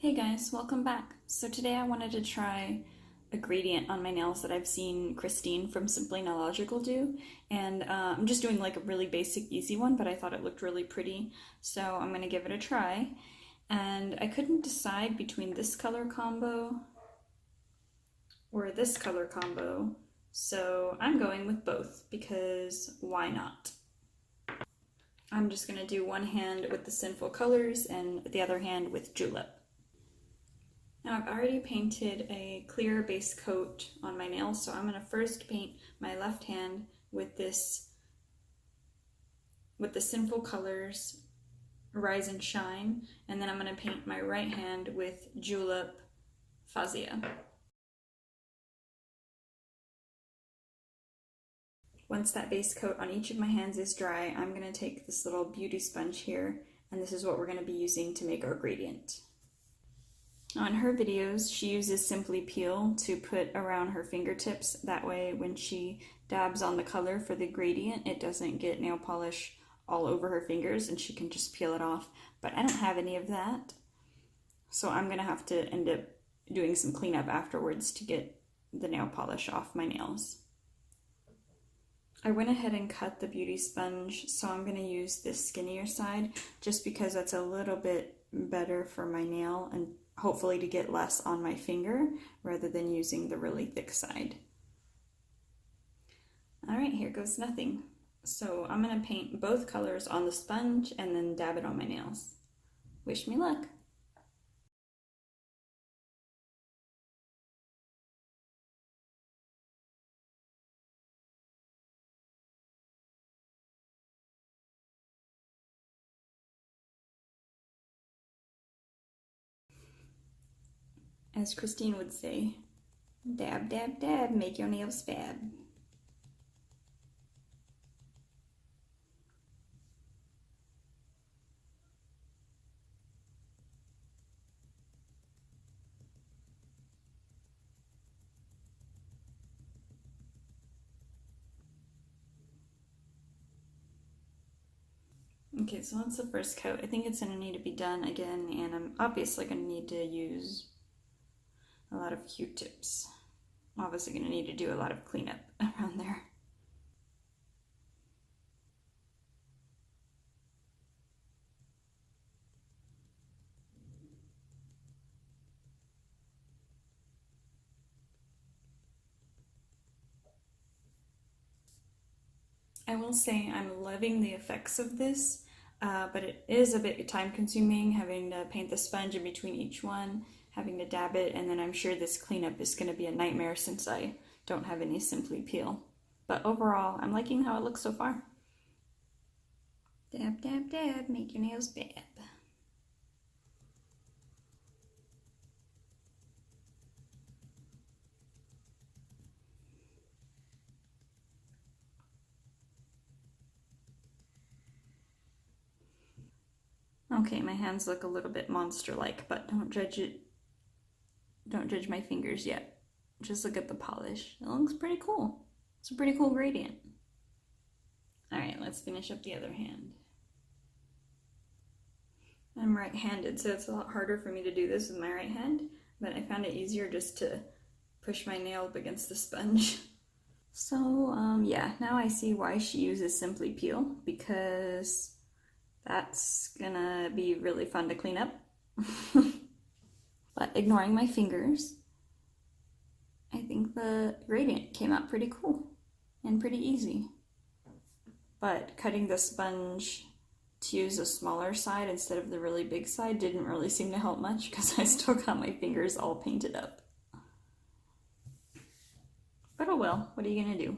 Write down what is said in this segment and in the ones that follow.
Hey guys, welcome back. So today I wanted to try a gradient on my nails that I've seen Christine from Simply Nailogical do, and I'm just doing like a really basic easy one, but I thought it looked really pretty, so I'm gonna give it a try. And I couldn't decide between this color combo or this color combo, so I'm going with both because why not? I'm just gonna do one hand with the Sinful Colors and the other hand with Julep. Now I've already painted a clear base coat on my nails, so I'm going to first paint my left hand with the Sinful Colors Rise and Shine, and then I'm going to paint my right hand with Julep Fazia. Once that base coat on each of my hands is dry, I'm going to take this little beauty sponge here, and this is what we're going to be using to make our gradient. On her videos, she uses Simply Peel to put around her fingertips. That way, when she dabs on the color for the gradient, it doesn't get nail polish all over her fingers and she can just peel it off. But I don't have any of that, so I'm going to have to end up doing some cleanup afterwards to get the nail polish off my nails. I went ahead and cut the beauty sponge, so I'm going to use this skinnier side just because that's a little bit better for my nail and hopefully to get less on my finger rather than using the really thick side. Alright, here goes nothing. So I'm going to paint both colors on the sponge and then dab it on my nails. Wish me luck! As Christine would say, dab, dab, dab, make your nails fab. Okay, so that's the first coat. I think it's going to need to be done again, and I'm obviously going to need to use a lot of Q-tips. Obviously going to need to do a lot of cleanup around there. I will say I'm loving the effects of this, but it is a bit time consuming having to paint the sponge in between each one, having to dab it, and then I'm sure this cleanup is going to be a nightmare since I don't have any Simply Peel. But overall, I'm liking how it looks so far. Dab, dab, dab, make your nails fab. Okay, my hands look a little bit monster-like, but don't judge it. Don't judge my fingers yet. Just look at the polish. It looks pretty cool. It's a pretty cool gradient. Alright, let's finish up the other hand. I'm right-handed, so it's a lot harder for me to do this with my right hand, but I found it easier just to push my nail up against the sponge. So, yeah, now I see why she uses Simply Peel, because that's gonna be really fun to clean up. But ignoring my fingers, I think the gradient came out pretty cool and pretty easy. But cutting the sponge to use a smaller side instead of the really big side didn't really seem to help much because I still got my fingers all painted up. But oh well, what are you gonna do?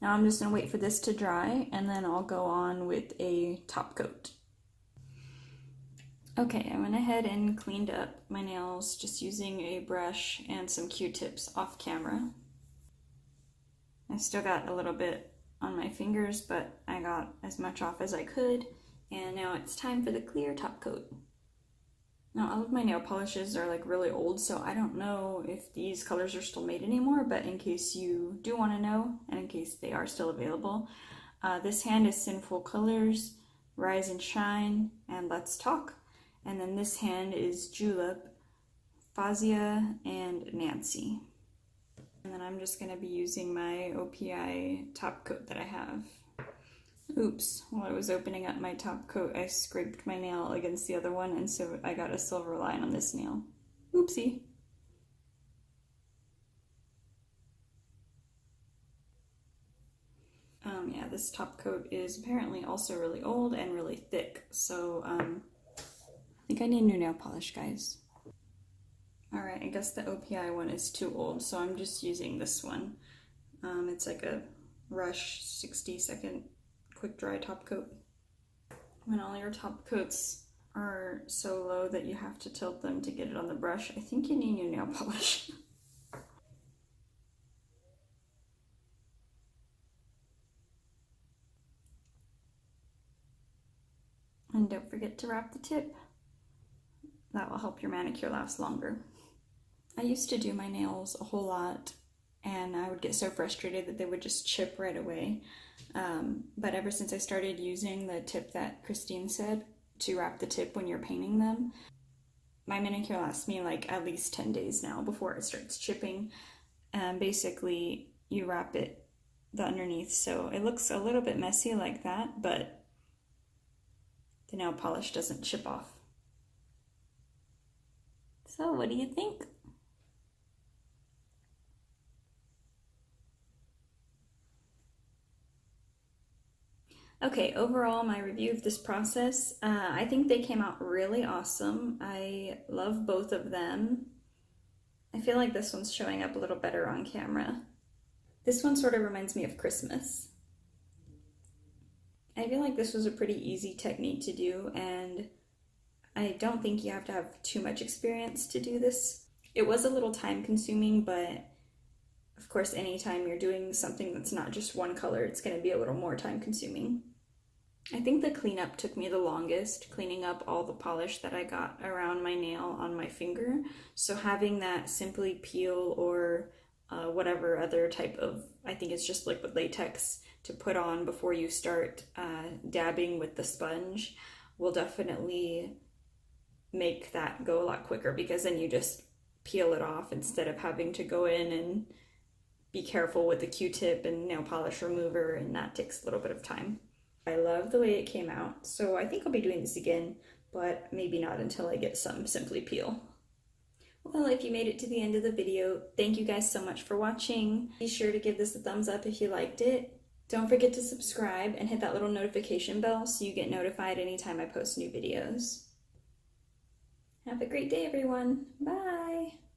Now I'm just going to wait for this to dry and then I'll go on with a top coat. Okay, I went ahead and cleaned up my nails just using a brush and some Q-tips off camera. I still got a little bit on my fingers, but I got as much off as I could, and now it's time for the clear top coat. Now all of my nail polishes are like really old, so I don't know if these colors are still made anymore, but in case you do want to know, and in case they are still available, this hand is Sinful Colors, Rise and Shine, and Let's Talk. And then this hand is Julep, Fazia, and Nancy. And then I'm just going to be using my OPI top coat that I have. Oops, while I was opening up my top coat, I scraped my nail against the other one, and so I got a silver line on this nail. Oopsie. Yeah, this top coat is apparently also really old and really thick, so I think I need new nail polish, guys. Alright, I guess the OPI one is too old, so I'm just using this one. It's like a Rush 60-second quick dry top coat. When all your top coats are so low that you have to tilt them to get it on the brush, I think you need new nail polish. And don't forget to wrap the tip. That will help your manicure last longer. I used to do my nails a whole lot, and I would get so frustrated that they would just chip right away. But ever since I started using the tip that Christine said to wrap the tip when you're painting them, my manicure lasts me like at least 10 days now before it starts chipping. Basically, you wrap it the underneath, so it looks a little bit messy like that, but the nail polish doesn't chip off. So what do you think? Okay, overall, my review of this process, I think they came out really awesome. I love both of them. I feel like this one's showing up a little better on camera. This one sort of reminds me of Christmas. I feel like this was a pretty easy technique to do, and I don't think you have to have too much experience to do this. It was a little time consuming, but of course, anytime you're doing something that's not just one color, it's going to be a little more time consuming. I think the cleanup took me the longest, cleaning up all the polish that I got around my nail on my finger. So having that simply peel or whatever other type of, I think it's just liquid latex to put on before you start dabbing with the sponge will definitely make that go a lot quicker, because then you just peel it off instead of having to go in and be careful with the Q-tip and nail polish remover, and that takes a little bit of time. I love the way it came out, so I think I'll be doing this again, but maybe not until I get some Simply Peel. Well, if you made it to the end of the video, thank you guys so much for watching. Be sure to give this a thumbs up if you liked it. Don't forget to subscribe and hit that little notification bell so you get notified anytime I post new videos. Have a great day, everyone. Bye!